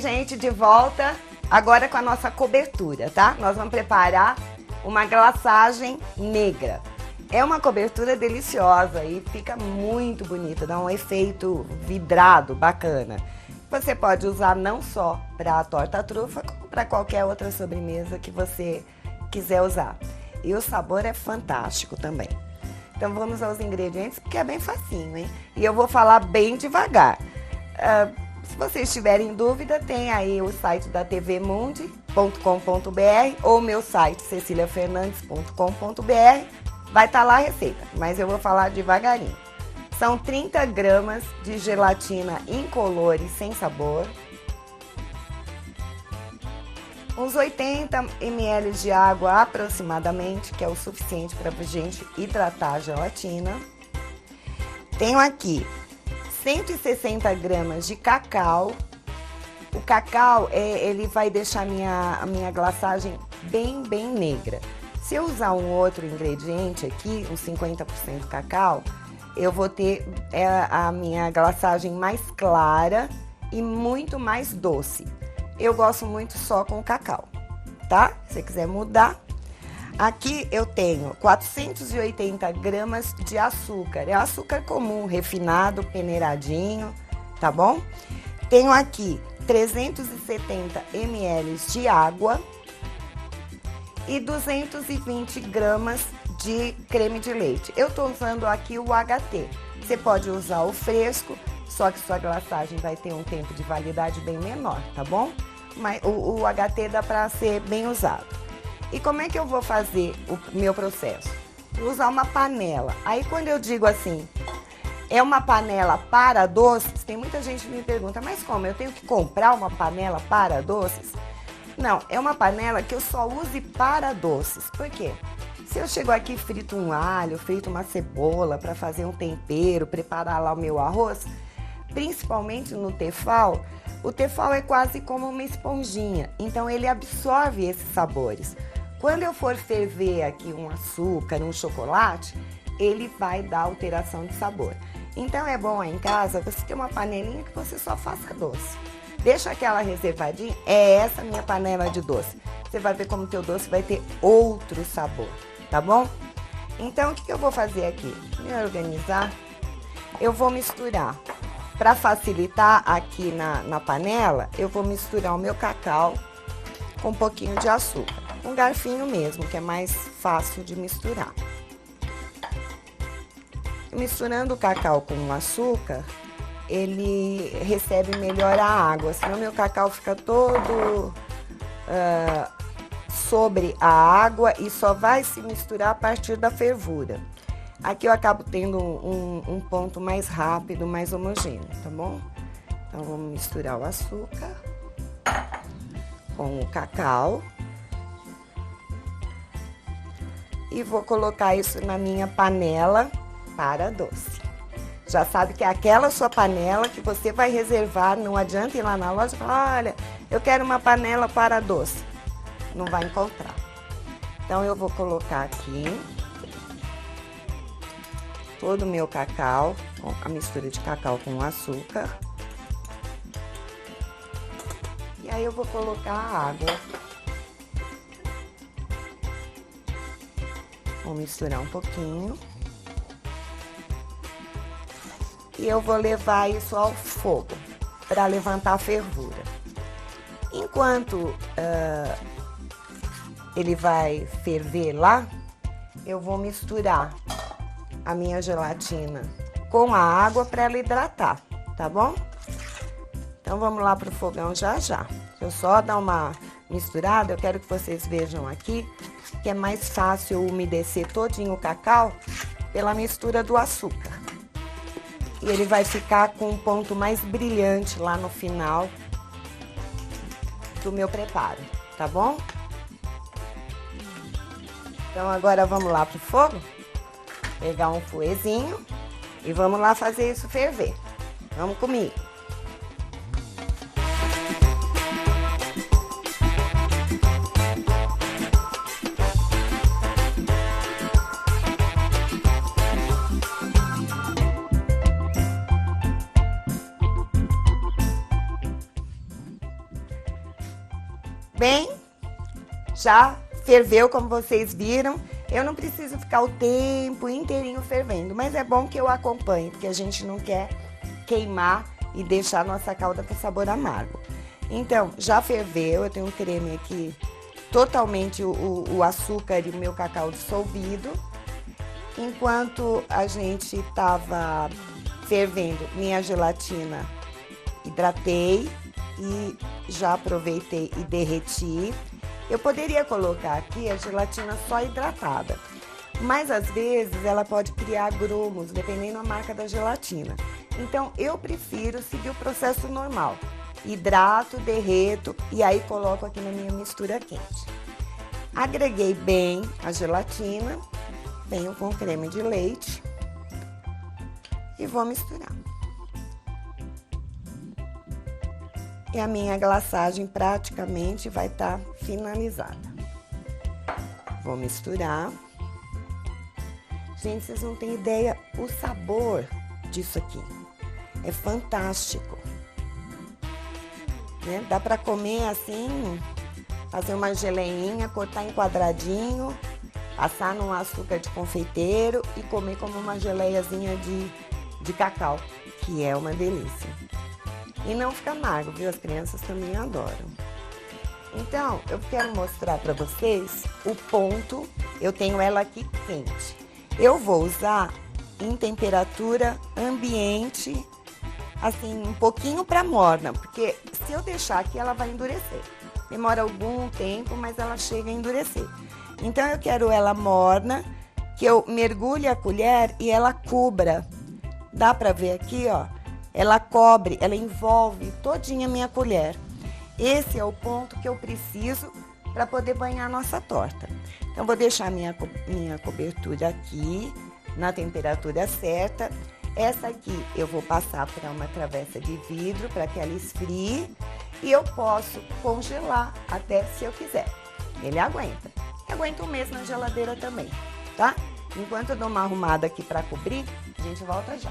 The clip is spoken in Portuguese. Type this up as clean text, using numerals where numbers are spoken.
Oi, gente, de volta. Agora com a nossa cobertura, tá? Nós vamos preparar uma glaçagem negra. É uma cobertura deliciosa e fica muito bonita, dá um efeito vidrado bacana. Você pode usar não só para a torta trufa, como para qualquer outra sobremesa que você quiser usar. E o sabor é fantástico também. Então vamos aos ingredientes, porque é bem facinho, hein? E eu vou falar bem devagar. Se vocês tiverem dúvida, tem aí o site da tvmundi.com.br ou meu site ceciliafernandes.com.br. Vai estar lá a receita, mas eu vou falar devagarinho. São 30 gramas de gelatina incolor e sem sabor, uns 80 ml de água aproximadamente, que é o suficiente para a gente hidratar a gelatina. Tenho aqui 160 gramas de cacau. O cacau, ele vai deixar a minha glaçagem bem negra. Se eu usar um outro ingrediente aqui, uns 50% cacau, eu vou ter a minha glaçagem mais clara e muito mais doce. Eu gosto muito só com cacau, tá? Se você quiser mudar. Aqui eu tenho 480 gramas de açúcar. É açúcar comum, refinado, peneiradinho, tá bom? Tenho aqui 370 ml de água e 220 gramas de creme de leite. Eu tô usando aqui o HT. Você pode usar o fresco, só que sua glaçagem vai ter um tempo de validade bem menor, tá bom? Mas o HT dá para ser bem usado. E como é que eu vou fazer o meu processo? Vou usar uma panela. Aí quando eu digo assim, é uma panela para doces, tem muita gente que me pergunta, mas como? Eu tenho que comprar uma panela para doces? Não, é uma panela que eu só use para doces. Por quê? Se eu chego aqui e frito um alho, frito uma cebola para fazer um tempero, preparar lá o meu arroz, principalmente no tefal, o tefal é quase como uma esponjinha, então ele absorve esses sabores. Quando eu for ferver aqui um açúcar, um chocolate, ele vai dar alteração de sabor. Então é bom aí em casa você ter uma panelinha que você só faça doce. Deixa aquela reservadinha, é essa minha panela de doce. Você vai ver como o teu doce vai ter outro sabor, tá bom? Então o que eu vou fazer aqui? Me organizar, eu vou misturar. Para facilitar aqui na panela, eu vou misturar o meu cacau com um pouquinho de açúcar. Um garfinho mesmo, que é mais fácil de misturar. Misturando o cacau com o açúcar, ele recebe melhor a água, senão meu cacau fica todo sobre a água e só vai se misturar a partir da fervura. Aqui eu acabo tendo um ponto mais rápido, mais homogêneo, tá bom? Então vamos misturar o açúcar com o cacau. E vou colocar isso na minha panela para doce. Já sabe que é aquela sua panela que você vai reservar, não adianta ir lá na loja e falar, olha, eu quero uma panela para doce. Não vai encontrar. Então eu vou colocar aqui todo o meu cacau, a mistura de cacau com açúcar. E aí eu vou colocar a água. Vou misturar um pouquinho. E eu vou levar isso ao fogo para levantar a fervura. Enquanto ele vai ferver lá, eu vou misturar a minha gelatina com a água para ela hidratar, tá bom? Então vamos lá pro fogão já. Eu só dar uma misturada, eu quero que vocês vejam aqui que é mais fácil eu umedecer todinho o cacau pela mistura do açúcar. E ele vai ficar com um ponto mais brilhante lá no final do meu preparo, tá bom? Então agora vamos lá pro fogo, pegar um fouetzinho e vamos lá fazer isso ferver. Vamos comigo. já ferveu, como vocês viram. Eu não preciso ficar o tempo inteirinho fervendo, mas é bom que eu acompanhe, porque a gente não quer queimar e deixar a nossa calda com sabor amargo. Então, já ferveu, eu tenho um creme aqui, totalmente o açúcar e o meu cacau dissolvido. Enquanto a gente estava fervendo minha gelatina, hidratei e já aproveitei e derreti. Eu poderia colocar aqui a gelatina só hidratada, mas às vezes ela pode criar grumos, dependendo da marca da gelatina. Então eu prefiro seguir o processo normal. Hidrato, derreto e aí coloco aqui na minha mistura quente. Agreguei bem a gelatina, venho com creme de leite e vou misturar. E a minha glaçagem praticamente vai estar finalizada. Vou misturar. Gente, vocês não têm ideia o sabor disso aqui. É fantástico. Né? Dá para comer assim, fazer uma geleinha, cortar em quadradinho, passar num açúcar de confeiteiro e comer como uma geleiazinha de cacau, que é uma delícia. E não fica amargo, viu? As crianças também adoram. Então, eu quero mostrar para vocês o ponto. Eu tenho ela aqui quente. Eu vou usar em temperatura ambiente, assim, um pouquinho para morna, porque se eu deixar aqui, ela vai endurecer. Demora algum tempo, mas ela chega a endurecer. Então, eu quero ela morna, que eu mergulhe a colher e ela cubra. Dá para ver aqui, ó? Ela cobre, ela envolve todinha a minha colher. Esse é o ponto que eu preciso para poder banhar a nossa torta. Então, vou deixar minha cobertura aqui, na temperatura certa. Essa aqui eu vou passar para uma travessa de vidro para que ela esfrie. E eu posso congelar até se eu quiser. Ele aguenta. E aguenta um mês na geladeira também, tá? Enquanto eu dou uma arrumada aqui para cobrir, a gente volta já.